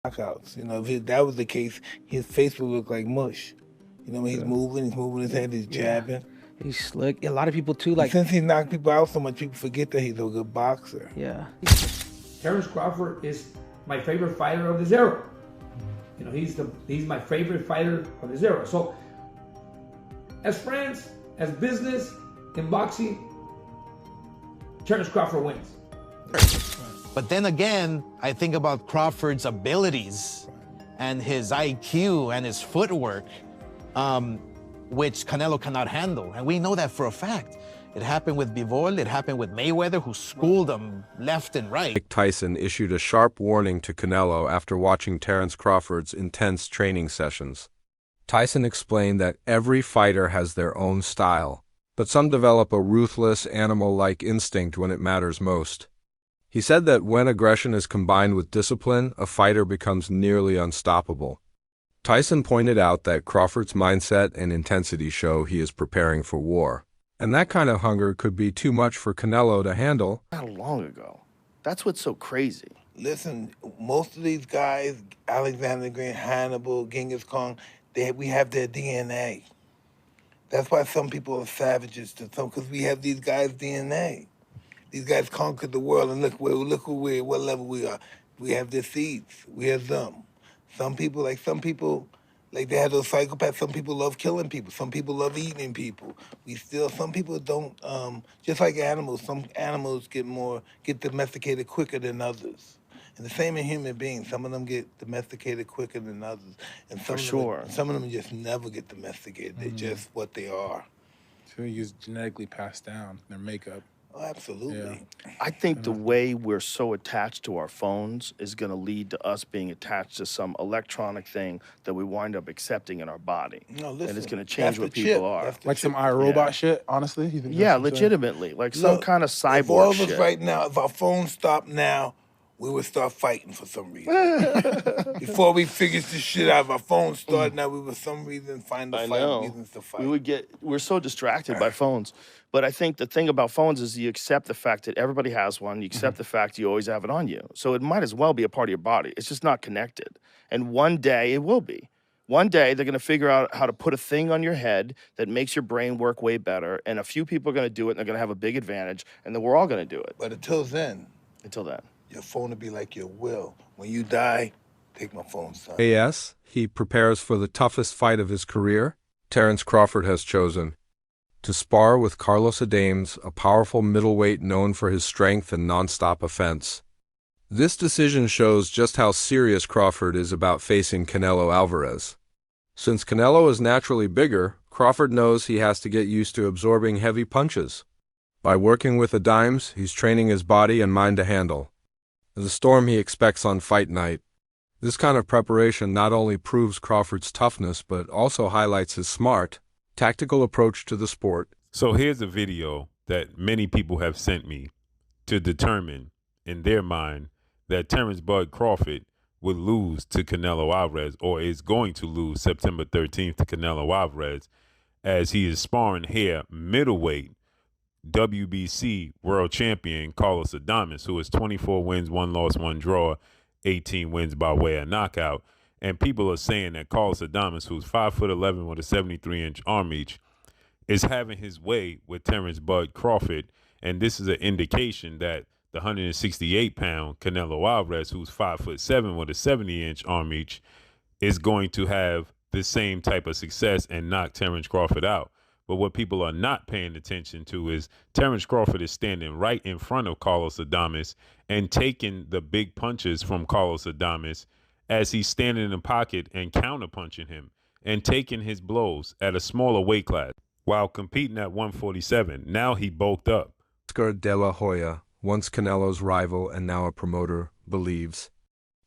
knockouts. If that was the case, his face would look like mush. When he's moving his head, he's Yeah, jabbing. he's slick. A lot of people too, And like, since he knocked people out so much, people forget that he's a good boxer. yeah. Terence Crawford is my favorite fighter of this era. He's my favorite fighter of this era. So, as friends, as business, in boxing, Terence Crawford wins. But then again, I think about Crawford's abilities and his IQ and his footwork, which Canelo cannot handle. And we know that for a fact. It happened with Bivol, it happened with Mayweather, who schooled him left and right. Tyson issued a sharp warning to Canelo after watching Terence Crawford's intense training sessions. Tyson explained that every fighter has their own style, but some develop a ruthless, animal-like instinct when it matters most. He said that when aggression is combined with discipline, a fighter becomes nearly unstoppable. Tyson pointed out that Crawford's mindset and intensity show he is preparing for war. And that kind of hunger could be too much for Canelo to handle. Not long ago. That's what's so crazy. Listen, most of these guys, Alexander Green, Hannibal, Genghis Khan, we have their DNA. That's why some people are savages to some, because we have these guys' DNA. These guys conquered the world, and look what level we are. We have their seeds. We have them. Some people, they have those psychopaths. Some people love killing people. Some people love eating people. Some people don't, just like animals, some animals get domesticated quicker than others. And the same in human beings. Some of them get domesticated quicker than others. And some of them just never get domesticated. They're just what they are. So it's genetically passed down, their makeup. Oh, absolutely. Yeah. I think the way we're so attached to our phones is going to lead to us being attached to some electronic thing that we wind up accepting in our body. No, listen, and it's going to change what people are. Like some iRobot shit, honestly? You think Yeah, legitimately. Like some kind of cyborg if all of shit. us right now, if our phones stop now, we would start fighting for some reason. Before we figured this shit out, if our phones start now, we would for some reason find reasons to fight. We're so distracted by phones. But I think the thing about phones is you accept the fact that everybody has one. You accept the fact you always have it on you. So it might as well be a part of your body. It's just not connected. And one day it will be. One day they're going to figure out how to put a thing on your head that makes your brain work way better. And a few people are going to do it, and they're going to have a big advantage. And then we're all going to do it. But until then, your phone will be like your will. When you die, take my phone, son. As he prepares for the toughest fight of his career, Terence Crawford has chosen to spar with Carlos Adames, a powerful middleweight known for his strength and nonstop offense. This decision shows just how serious Crawford is about facing Canelo Alvarez. Since Canelo is naturally bigger, Crawford knows he has to get used to absorbing heavy punches. By working with Adames, he's training his body and mind to handle the storm he expects on fight night. This kind of preparation not only proves Crawford's toughness, but also highlights his smart, tactical approach to the sport. So here's a video that many people have sent me to determine in their mind that Terence Bud Crawford would lose to Canelo Alvarez, or is going to lose September 13th to Canelo Alvarez, as he is sparring here middleweight WBC world champion Carlos Adames, who is 24 wins, 1 loss, 1 draw, 18 wins by way of knockout. And people are saying that Carlos Adames, who's 5'11" with a 73-inch arm reach, is having his way with Terence Bud Crawford. And this is an indication that the 168-pound Canelo Alvarez, who's 5'7" with a 70-inch arm reach, is going to have the same type of success and knock Terence Crawford out. But what people are not paying attention to is Terence Crawford is standing right in front of Carlos Adames and taking the big punches from Carlos Adames as he's standing in the pocket and counterpunching him and taking his blows at a smaller weight class while competing at 147. Now he bulked up. Oscar De La Hoya, once Canelo's rival and now a promoter, believes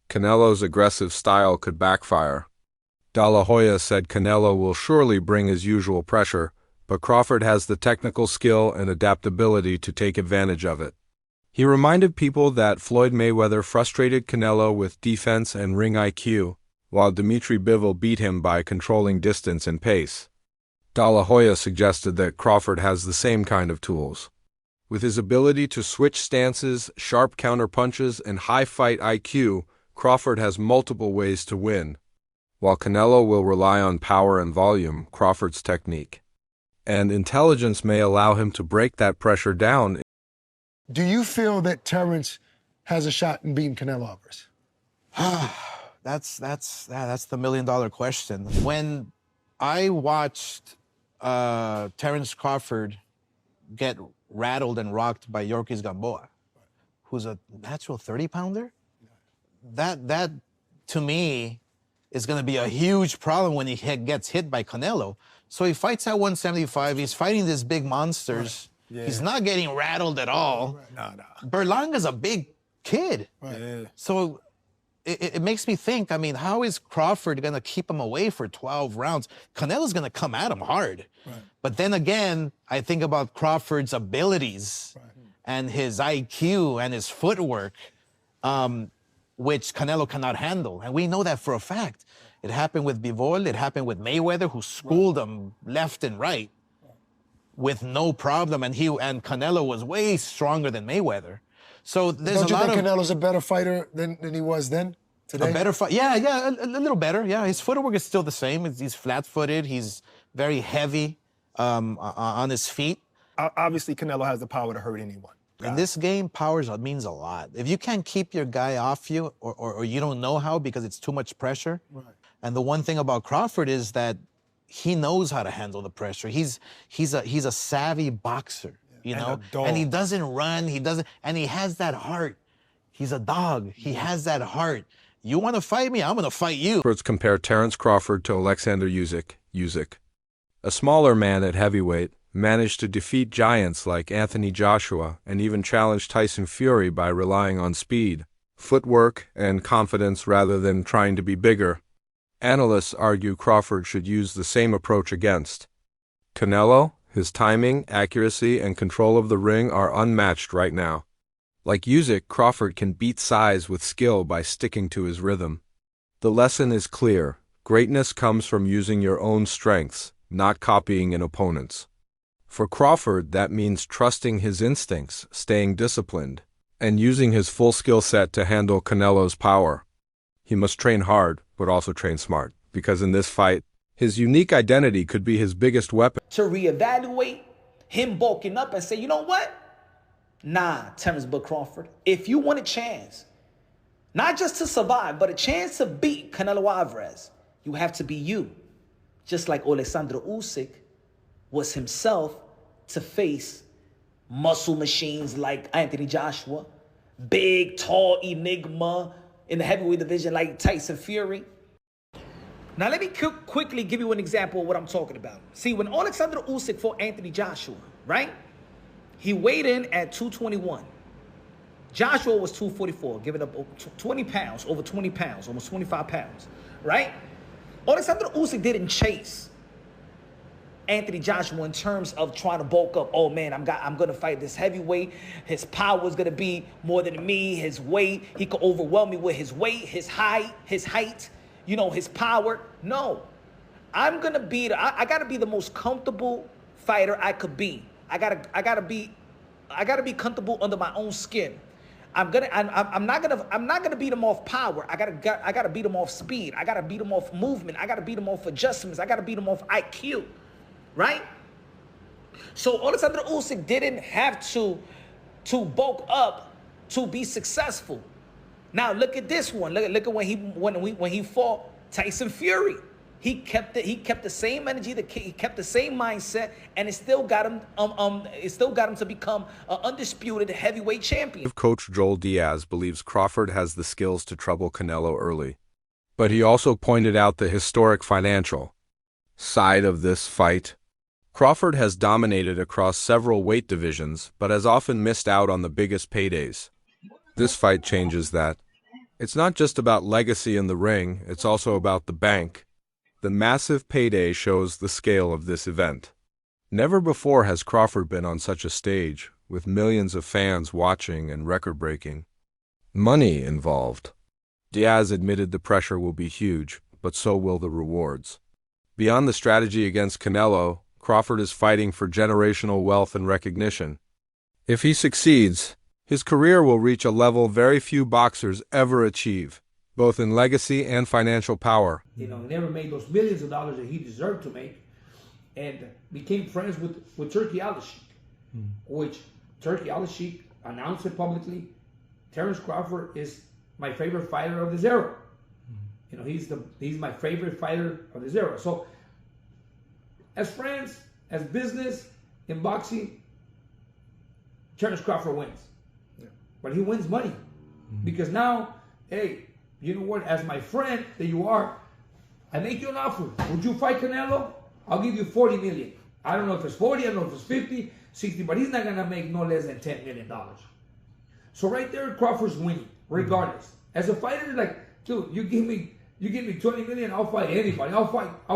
Canelo's aggressive style could backfire. De La Hoya said Canelo will surely bring his usual pressure, but Crawford has the technical skill and adaptability to take advantage of it. He reminded people that Floyd Mayweather frustrated Canelo with defense and ring IQ, while Dimitri Bivol beat him by controlling distance and pace. De La Hoya suggested that Crawford has the same kind of tools. With his ability to switch stances, sharp counterpunches, and high fight IQ, Crawford has multiple ways to win. While Canelo will rely on power and volume, Crawford's technique and intelligence may allow him to break that pressure down. Do you feel that Terence has a shot in beating Canelo Alvarez? That's the million-dollar question. When I watched Terence Crawford get rattled and rocked by Yorkis Gamboa, who's a natural 30-pounder, that to me is going to be a huge problem when he gets hit by Canelo. So he fights at 175. He's fighting these big monsters. Right. Yeah. He's not getting rattled at all. Right. No. Berlanga's a big kid. Right. Yeah. So it makes me think, I mean, how is Crawford going to keep him away for 12 rounds? Canelo's going to come at him hard. Right. But then again, I think about Crawford's abilities and his IQ and his footwork, which Canelo cannot handle. And we know that for a fact. It happened with Bivol, it happened with Mayweather, who schooled him left and right with no problem. And Canelo was way stronger than Mayweather. So there's Don't you think Canelo's a better fighter than he was then, today? A better fighter, yeah, a little better, yeah. His footwork is still the same. He's flat-footed, he's very heavy on his feet. Obviously, Canelo has the power to hurt anyone. In this game, power means a lot. If you can't keep your guy off you, or you don't know how because it's too much pressure. Right. And the one thing about Crawford is that he knows how to handle the pressure. He's a savvy boxer, you know? And he doesn't run, and he has that heart. He's a dog. He has that heart. You want to fight me? I'm going to fight you. Experts compare Terence Crawford to Alexander Usyk. A smaller man at heavyweight, managed to defeat giants like Anthony Joshua and even challenge Tyson Fury by relying on speed, footwork, and confidence rather than trying to be bigger. Analysts argue Crawford should use the same approach against Canelo. His timing, accuracy, and control of the ring are unmatched right now. Like Usyk, Crawford can beat size with skill by sticking to his rhythm. The lesson is clear. Greatness comes from using your own strengths, not copying an opponent's. For Crawford, that means trusting his instincts, staying disciplined, and using his full skill set to handle Canelo's power. He must train hard, but also train smart, because in this fight, his unique identity could be his biggest weapon. To reevaluate him bulking up and say, you know what? Nah, Terence Crawford, if you want a chance, not just to survive, but a chance to beat Canelo Alvarez, you have to be you. Just like Alexander Usyk was himself to face muscle machines like Anthony Joshua, big, tall enigma in the heavyweight division like Tyson Fury. Now, let me quickly give you an example of what I'm talking about. See, when Alexander Usyk fought Anthony Joshua, right? He weighed in at 221. Joshua was 244, giving up 20 pounds, over 20 pounds, almost 25 pounds, right? Alexander Usyk didn't chase Anthony Joshua in terms of trying to bulk up. Oh man, I'm gonna fight this heavyweight. His power is gonna be more than me. His weight, he could overwhelm me with his weight, his height, you know, his power. No, I'm gonna be. I gotta be the most comfortable fighter I could be. I gotta be comfortable under my own skin. I'm not gonna beat him off power. I gotta beat him off speed. I gotta beat him off movement. I gotta beat him off adjustments. I gotta beat him off IQ. Right? So Alexander Usyk didn't have to bulk up to be successful. Now look at this one. Look at when he fought Tyson Fury. He kept the same energy, he kept the same mindset, and it still got him to become an undisputed heavyweight champion. Coach Joel Diaz believes Crawford has the skills to trouble Canelo early, but he also pointed out the historic financial side of this fight. Crawford has dominated across several weight divisions, but has often missed out on the biggest paydays. This fight changes that. It's not just about legacy in the ring, it's also about the bank. The massive payday shows the scale of this event. Never before has Crawford been on such a stage, with millions of fans watching and record-breaking. Money involved. Diaz admitted the pressure will be huge, but so will the rewards. Beyond the strategy against Canelo, Crawford is fighting for generational wealth and recognition. If he succeeds, his career will reach a level very few boxers ever achieve. both in legacy and financial power. You know, he never made those millions of dollars that he deserved to make, and became friends with Turkey Al-Sheikh, which Turkey Al-Sheikh announced it publicly. Terence Crawford is my favorite fighter of this era. You know, he's my favorite fighter of this era. So, as friends, as business, in boxing, Terence Crawford wins. Yeah. But he wins money. Because now, hey, you know what? As my friend that you are, I make you an offer. Would you fight Canelo? I'll give you 40 million. I don't know if it's 40, I don't know if it's 50, 60, but he's not going to make no less than $10 million. So right there, Crawford's winning, regardless. As a fighter, like, dude, you give me 20 million, I'll fight anybody. I'll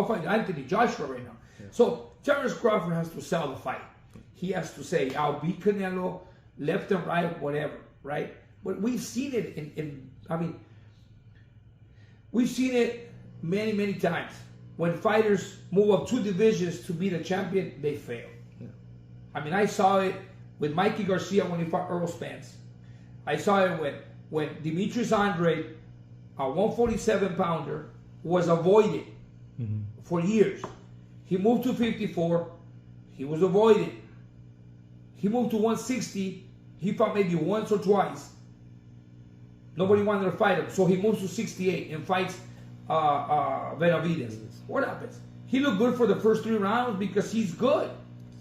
fight Anthony Joshua right now. Yeah. So Terence Crawford has to sell the fight. He has to say, I'll beat Canelo, left and right, whatever, right? But we've seen it we've seen it many, many times. When fighters move up 2 divisions to beat a champion, they fail. Yeah. I mean, I saw it with Mikey Garcia when he fought Earl Spence. I saw it when Demetrius Andrade, a 147-pounder, was avoided for years. He moved to 54, he was avoided. He moved to 160, he fought maybe once or twice. Nobody wanted to fight him, so he moves to 68 and fights Benavidez. What happens? He looked good for the first 3 rounds because he's good.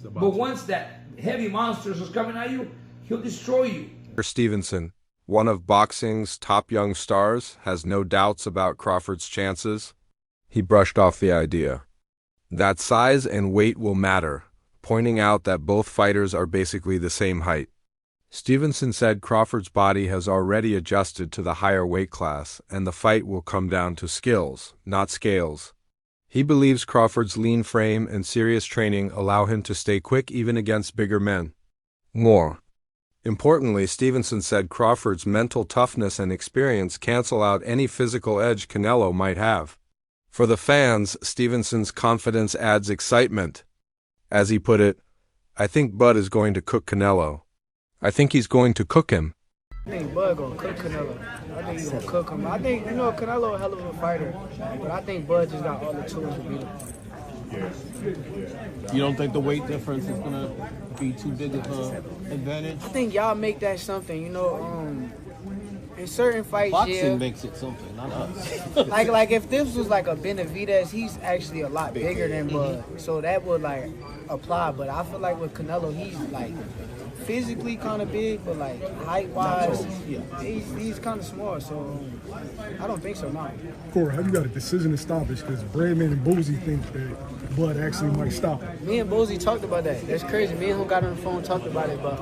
But once that heavy monster is coming at you, he'll destroy you. Stevenson, one of boxing's top young stars, has no doubts about Crawford's chances. He brushed off the idea that size and weight will matter, pointing out that both fighters are basically the same height. Stevenson said Crawford's body has already adjusted to the higher weight class, and the fight will come down to skills, not scales. He believes Crawford's lean frame and serious training allow him to stay quick even against bigger men. More importantly, Stevenson said Crawford's mental toughness and experience cancel out any physical edge Canelo might have. For the fans, Stevenson's confidence adds excitement. As he put it, I think Bud is going to cook Canelo. I think he's going to cook him. I think Bud gonna cook Canelo. I think he's gonna cook him. I think, Canelo a hell of a fighter, but I think Bud just got all the tools to beat him. You don't think the weight difference is gonna be too big of an advantage? I think y'all make that something, in certain fights, boxing makes it something, not us. like if this was like a Benavidez, he's actually a lot bigger than Bud, so that would like apply. But I feel like with Canelo, he's like physically kind of big, but like height-wise, he's kind of small. So I don't think so, no. Corey, how you got a decision to stoppage? Because Bradman and Boozy think that Bud actually might stop him. Me and Boozy talked about that. That's crazy. Me and him got on the phone, talked about it, but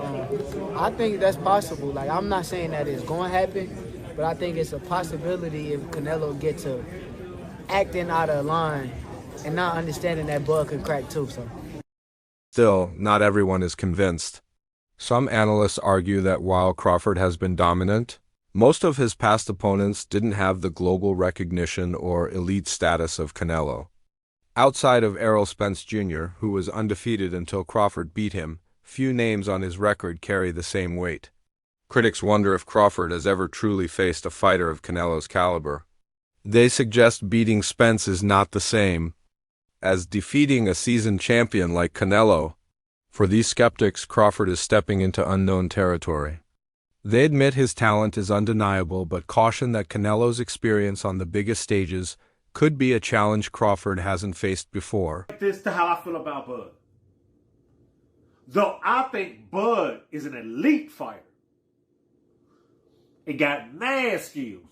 I think that's possible. Like, I'm not saying that it's going to happen, but I think it's a possibility if Canelo gets to acting out of line and not understanding that Bud could crack too. So. Still, not everyone is convinced. Some analysts argue that while Crawford has been dominant, most of his past opponents didn't have the global recognition or elite status of Canelo. Outside of Errol Spence Jr., who was undefeated until Crawford beat him, few names on his record carry the same weight. Critics wonder if Crawford has ever truly faced a fighter of Canelo's caliber. They suggest beating Spence is not the same as defeating a seasoned champion like Canelo. For these skeptics, Crawford is stepping into unknown territory. They admit his talent is undeniable, but caution that Canelo's experience on the biggest stages could be a challenge Crawford hasn't faced before. This to how I feel about Bud. Though I think Bud is an elite fighter and got mad skills,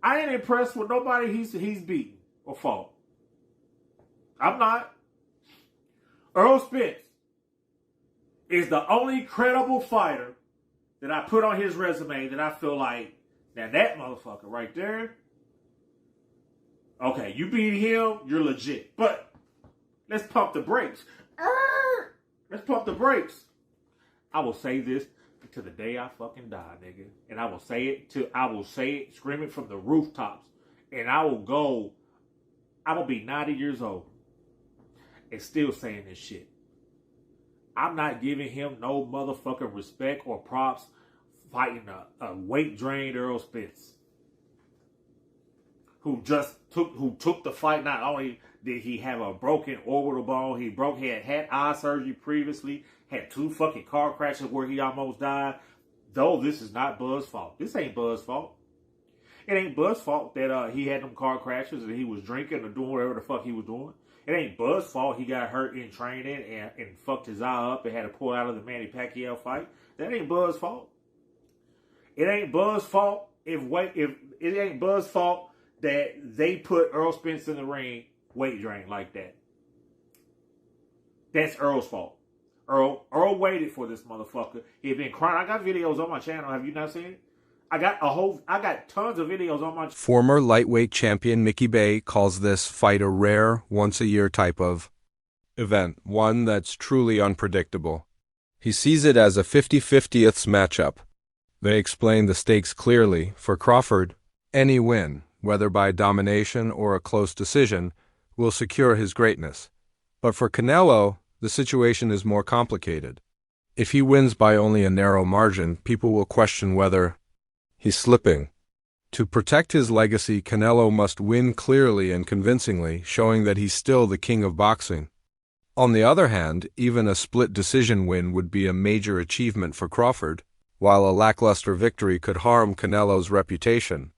I ain't impressed with nobody he's beaten or fought. I'm not. Earl Spence is the only credible fighter that I put on his resume that I feel like, now that motherfucker right there, okay, you beat him, you're legit. But let's pump the brakes. Let's pump the brakes. I will say this to the day I fucking die, nigga. And I will say it, scream it from the rooftops. And I will be 90 years old and still saying this shit. I'm not giving him no motherfucking respect or props fighting a weight-drained Earl Spence, who took the fight. Not only did he have a broken orbital bone, he had eye surgery previously, had 2 fucking car crashes where he almost died. Though this is not Bud's fault. This ain't Bud's fault. It ain't Bud's fault that he had them car crashes and he was drinking or doing whatever the fuck he was doing. It ain't Bud's fault he got hurt in training and fucked his eye up and had to pull out of the Manny Pacquiao fight. That ain't Bud's fault. It ain't Bud's fault if it ain't Bud's fault that they put Earl Spence in the ring weight drain like that. That's Earl's fault. Earl waited for this motherfucker. He had been crying. I got videos on my channel. Have you not seen it? I got tons of videos on my. Former lightweight champion Mickey Bay calls this fight a rare, once-a-year type of event, one that's truly unpredictable. He sees it as a 50-50th matchup. They explain the stakes clearly. For Crawford, any win, whether by domination or a close decision, will secure his greatness. But for Canelo, the situation is more complicated. If he wins by only a narrow margin, people will question whether he's slipping. To protect his legacy, Canelo must win clearly and convincingly, showing that he's still the king of boxing. On the other hand, even a split decision win would be a major achievement for Crawford, while a lackluster victory could harm Canelo's reputation.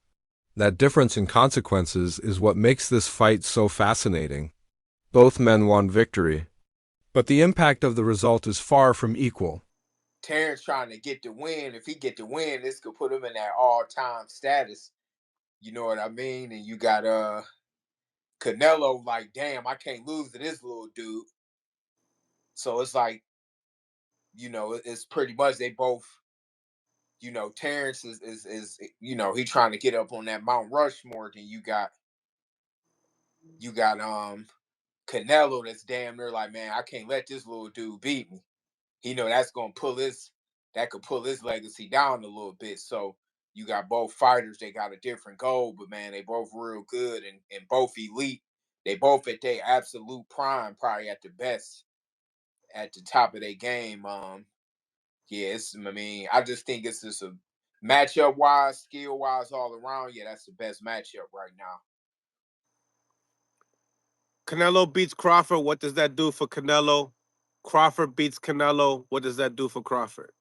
That difference in consequences is what makes this fight so fascinating. Both men want victory, but the impact of the result is far from equal. Terence trying to get the win. If he get the win, this could put him in that all-time status. You know what I mean? And you got Canelo like, damn, I can't lose to this little dude. So it's like, you know, it's pretty much they both, you know, Terence is you know, he trying to get up on that Mount Rushmore. Then you got Canelo that's damn near like, man, I can't let this little dude beat me. You know, that could pull his legacy down a little bit. So you got both fighters, they got a different goal, but man, they both real good and both elite. They both at their absolute prime, probably at the best, at the top of their game. I just think it's just a matchup wise, skill wise, all around. Yeah, that's the best matchup right now. Canelo beats Crawford. What does that do for Canelo? Crawford beats Canelo. What does that do for Crawford?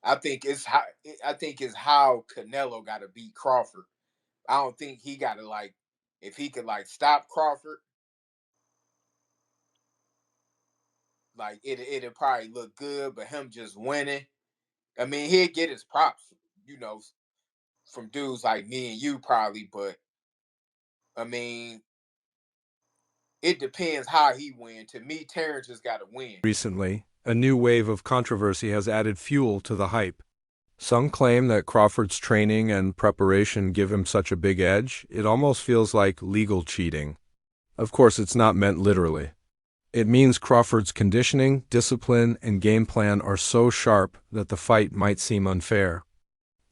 I think it's how Canelo got to beat Crawford. I don't think he got to if he could stop Crawford, it'll probably look good. But him just winning, I mean, he'll get his props, you know, from dudes like me and you probably. But I mean, it depends how he wins. To me, Terence just got to win. Recently, a new wave of controversy has added fuel to the hype. Some claim that Crawford's training and preparation give him such a big edge, it almost feels like legal cheating. Of course, it's not meant literally. It means Crawford's conditioning, discipline, and game plan are so sharp that the fight might seem unfair.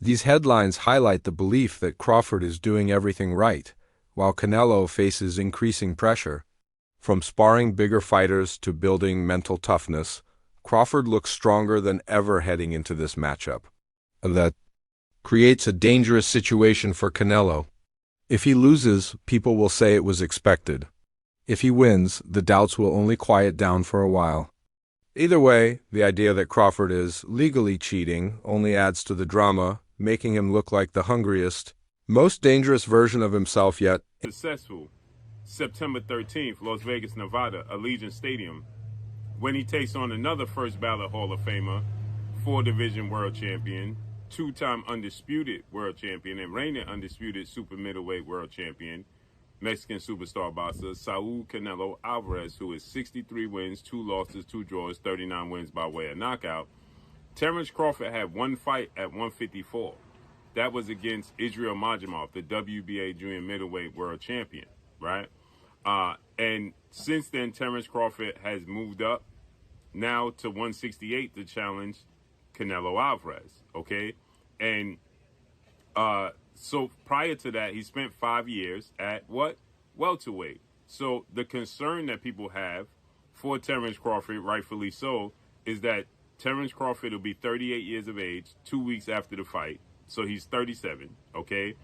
These headlines highlight the belief that Crawford is doing everything right, while Canelo faces increasing pressure. From sparring bigger fighters to building mental toughness, Crawford looks stronger than ever heading into this matchup. That creates a dangerous situation for Canelo. If he loses, people will say it was expected. If he wins, the doubts will only quiet down for a while. Either way, the idea that Crawford is legally cheating only adds to the drama, making him look like the hungriest, most dangerous version of himself yet. Successful September 13th, Las Vegas, Nevada, Allegiant Stadium, when he takes on another first ballot Hall of Famer, 4-division world champion, 2-time undisputed world champion, and reigning undisputed super middleweight world champion, Mexican superstar boxer Saul Canelo Alvarez, who is 63 wins, 2 losses, 2 draws, 39 wins by way of knockout. Terence Crawford had one fight at 154. That was against Israel Majimov, the WBA junior middleweight world champion, right? And since then, Terence Crawford has moved up now to 168 to challenge Canelo Alvarez, okay? And so prior to that, he spent 5 years at what? Welterweight. So the concern that people have for Terence Crawford, rightfully so, is that Terence Crawford will be 38 years of age 2 weeks after the fight. So he's 37, okay?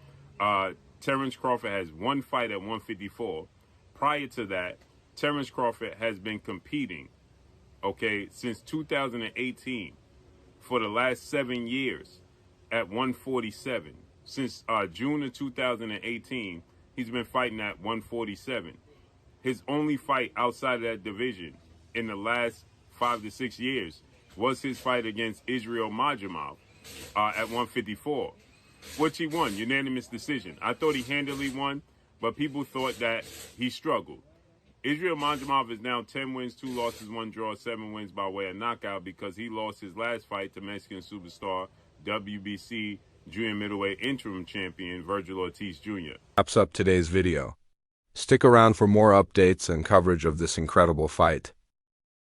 Terence Crawford has one fight at 154. Prior to that, Terence Crawford has been competing, okay, since 2018 for the last 7 years at 147. Since June of 2018, he's been fighting at 147. His only fight outside of that division in the last 5 to 6 years was his fight against Israel Majamov at 154, which he won, unanimous decision. I thought he handily won, but people thought that he struggled. Israel Majamov is now 10 wins, 2 losses, 1 draw, 7 wins by way of knockout because he lost his last fight to Mexican superstar, WBC junior middleweight interim champion Virgil Ortiz Jr. Wraps up today's video. Stick around for more updates and coverage of this incredible fight.